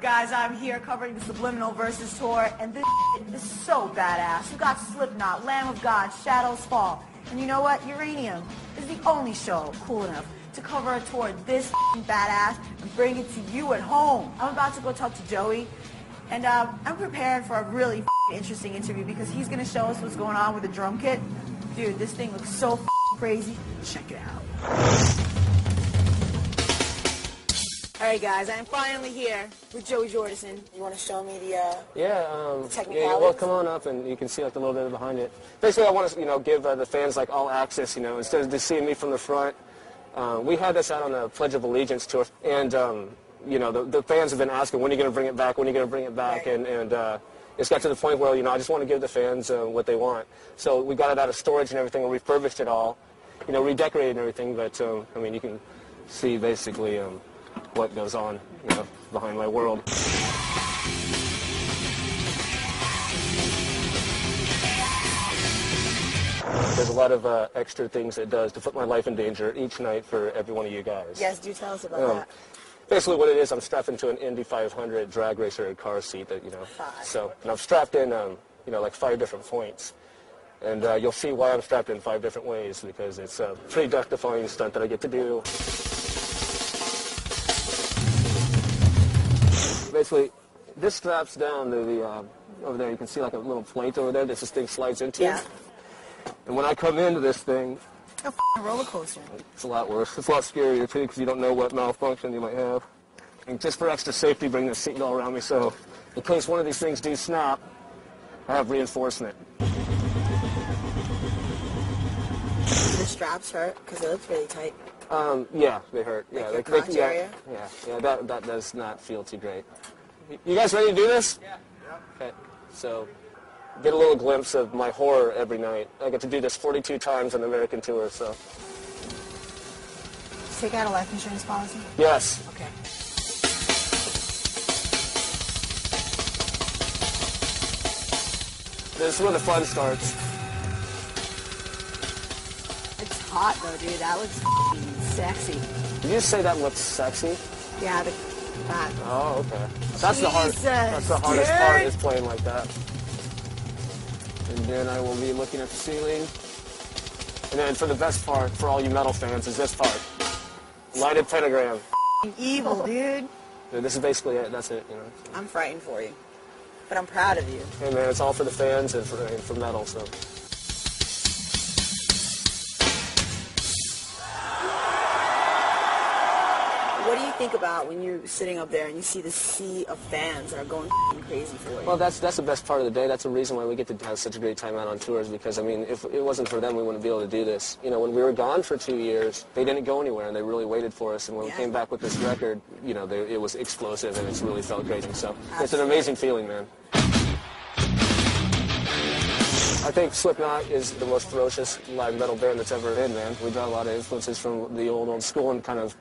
Guys, I'm here covering the Subliminal Versus Tour, and this is so badass. We got Slipknot, Lamb of God, Shadows Fall, and you know what? Uranium is the only show cool enough to cover a tour this badass and bring it to you at home. I'm about to go talk to Joey, and I'm prepared for a really interesting interview because he's going to show us what's going on with the drum kit. Dude, this thing looks so crazy. Check it out. All right, guys, I'm finally here with Joey Jordison. You want to show me the technicalities? Yeah, well, come on up and you can see like a little bit behind it. Basically, I want to, give the fans like all access, instead of just seeing me from the front. We had this out on a Pledge of Allegiance tour, and the fans have been asking, when are you going to bring it back? When are you going to bring it back? Right. And it's got to the point where I just want to give the fans what they want. So we got it out of storage and everything, and refurbished it all, redecorated and everything. But you can see basically what goes on, behind my world. There's a lot of extra things it does to put my life in danger each night for every one of you guys. Yes, do tell us about that. Basically what it is, I'm strapped into an Indy 500 drag racer car seat that, and I'm strapped in, like 5 different points. And you'll see why I'm strapped in 5 different ways, because it's a pretty death-defying stunt that I get to do. Basically, this straps down to the, over there, you can see like a little plate over there that this thing slides into. Yeah. And when I come into this thing, a roller coaster. It's a lot worse. It's a lot scarier, too, because you don't know what malfunction you might have. And just for extra safety, bring the seat all around me, so in case one of these things do snap, I have reinforcement. Do the straps hurt? Because they look really tight. Yeah, they hurt. Like yeah, your crotch area? Yeah, that does not feel too great. You guys ready to do this? Yeah. Okay, so get a little glimpse of my horror every night. I get to do this 42 times on the American tour, so. Take out a life insurance policy? Yes. Okay. This is where the fun starts. It's hot though, dude. That looks sexy. Did you just say that looks sexy? Yeah, that. Oh, okay. That's the hardest part, is playing like that. And then I will be looking at the ceiling. And then for the best part, for all you metal fans, is this part. Lighted pentagram. Evil, dude. This is basically it. That's it, I'm frightened for you. But I'm proud of you. Hey, man, it's all for the fans and for metal, so. What do you think about when you're sitting up there and you see the sea of fans that are going crazy for you? Well, that's the best part of the day. That's the reason why we get to have such a great time out on tours, because, if it wasn't for them, we wouldn't be able to do this. When we were gone for 2 years, they didn't go anywhere, and they really waited for us. And when we came back with this record, it was explosive, and it's really felt great. So it's an amazing feeling, man. I think Slipknot is the most ferocious live metal band that's ever been, man. We got a lot of influences from the old school and kind of,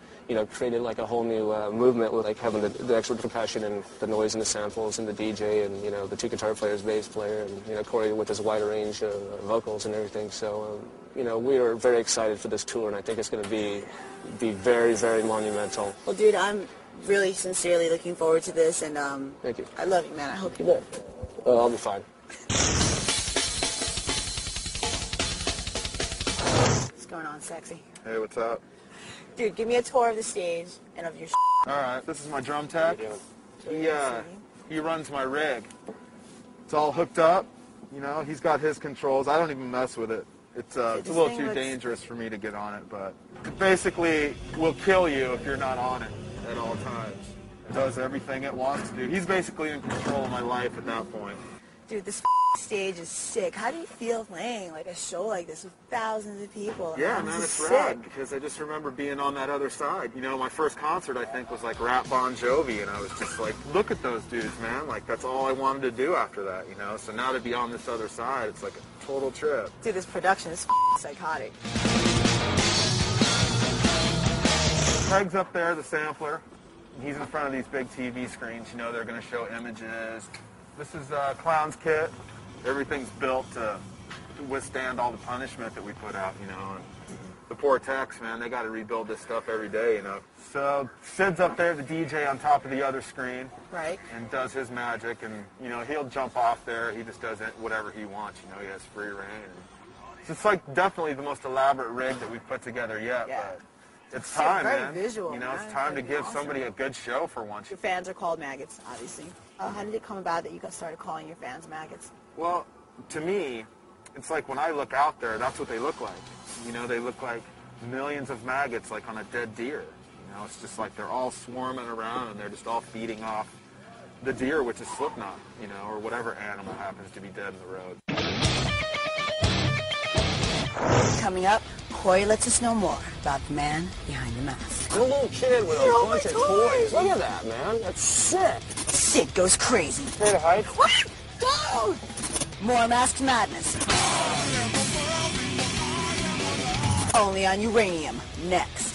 created like a whole new movement with like having the extra percussion and the noise and the samples and the DJ and, the 2 guitar players, bass player, and, Corey with his wider range of vocals and everything. So, we are very excited for this tour, and I think it's going to be very, very monumental. Well, dude, I'm really sincerely looking forward to this, and thank you. I love you, man. I hope you will. I'll be fine. What's going on, sexy? Hey, what's up? Dude, give me a tour of the stage and of your All right, this is my drum tech. He runs my rig. It's all hooked up. He's got his controls. I don't even mess with it. It's a little too dangerous for me to get on it, but it basically will kill you if you're not on it at all times. It does everything it wants to do. He's basically in control of my life at that point. Dude, this stage is sick. How do you feel playing like a show like this with thousands of people? Yeah, man, it's rad, because I just remember being on that other side. My first concert, I think, was like Rap Bon Jovi, and I was just like, look at those dudes, man. Like, that's all I wanted to do after that, So now to be on this other side, it's like a total trip. Dude, this production is psychotic. Craig's up there, the sampler. He's in front of these big TV screens. They're going to show images. This is Clown's kit. Everything's built to withstand all the punishment that we put out, you know. And the poor techs, man, they got to rebuild this stuff every day, you know. So Sid's up there, the DJ on top of the other screen. Right. And does his magic, and, you know, he'll jump off there. He just does whatever he wants, you know. He has free reign. So it's like definitely the most elaborate rig that we've put together yet, but it's time, man. Visual, you know, man. it's time to give awesome. somebody a good show for once. Your fans are called maggots, obviously. How did it come about that you started calling your fans maggots? Well, to me, it's like when I look out there, that's what they look like. You know, they look like millions of maggots, like on a dead deer. You know, it's just like they're all swarming around and they're just all feeding off the deer, which is Slipknot, you know, or whatever animal happens to be dead in the road. Coming up, Corey lets us know more about the man behind the mask. I'm a little kid with a bunch of toys. Look at that, man. That's sick. Sid goes crazy. Here to hide. What? Go! More Masked Madness. Only on Uranium, next.